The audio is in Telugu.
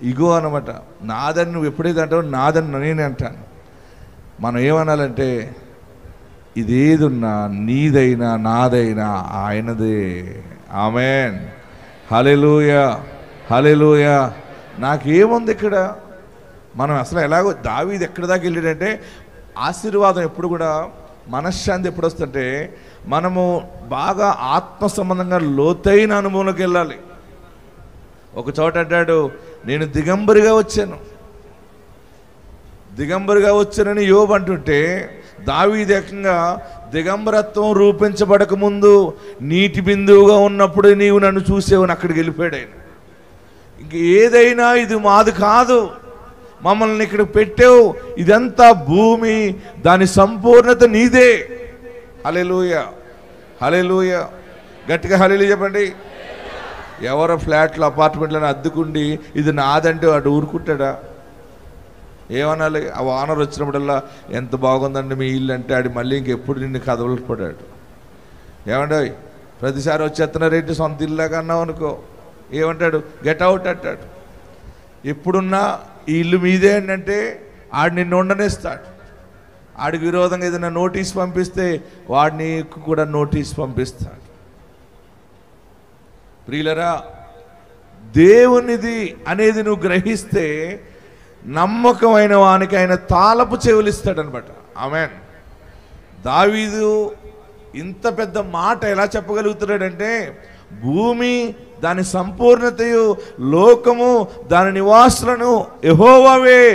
ఇగో అనమాట. నాదని నువ్వు ఎప్పుడైతే అంటావో నాదని నేనే అంటాను. మనం ఏమనాలంటే ఇదేదున్నా నీదైనా నాదైనా ఆయనదే. ఆమేన్, హల్లెలూయా, హల్లెలూయా. నాకేముంది ఇక్కడ? మనం అసలు ఎలాగో దావీదు ఎక్కడి దాకా వెళ్ళాడంటే ఆశీర్వాదం ఎప్పుడు కూడా, మనశ్శాంతి ఎప్పుడు వస్తుంటే మనము బాగా ఆత్మ సంబంధంగా లోతైన అనుభవంలోకి వెళ్ళాలి. ఒక చోట అంటాడు, నేను దిగంబరిగా వచ్చానని యోబు అంటుంటే, దావీదు ఏకంగా దిగంబరత్వం రూపించబడక ముందు నీటి బిందువుగా ఉన్నప్పుడు నీవు నన్ను చూసేవని అక్కడికి వెళ్ళిపోయాడు ఆయన. ఇంక ఏదైనా ఇది మాది కాదు, మమ్మల్ని ఇక్కడ పెట్టావు, ఇదంతా భూమి, దాని సంపూర్ణత నీదే. హల్లెలూయా, హల్లెలూయా. గట్టిగా హల్లెలూయా చెప్పండి. ఎవరో ఫ్లాట్లు అపార్ట్మెంట్లను అద్దుకుండి ఇది నాదంటే అటు ఊరుకుంటాడా? ఏమనాలి? ఆ ఓనర్ వచ్చినప్పుడల్లా ఎంత బాగుందండి మీ ఇల్లు అంటే ఆడి మళ్ళీ ఇంకెప్పుడు నిన్ను కదలపడాడు. ఏమంటే ప్రతిసారి వచ్చేస్తున్నారేంటి సొంత ఇల్లాగా అన్నావు అనుకో, ఏమంటాడు? గెట్ అవుట్ అంటాడు. ఎప్పుడున్నా ఈ ఇల్లు మీదే అంటే ఆడు నిన్ను ఉండనిస్తాడు. ఆడికి విరోధంగా ఏదైనా నోటీస్ పంపిస్తే వాడిని కూడా నోటీస్ పంపిస్తాడు. ప్రియులరా, దేవునిది అనేది నువ్వు గ్రహిస్తే నమ్మకమైన వానికి ఆయన తాళపు చెవులిస్తాడు అనమాట. ఆమేన్. దావీదు ఇంత పెద్ద మాట ఎలా చెప్పగలుగుతున్నాడంటే, భూమి దాని సంపూర్ణతయు లోకము దాని నివాసులను యెహోవావే.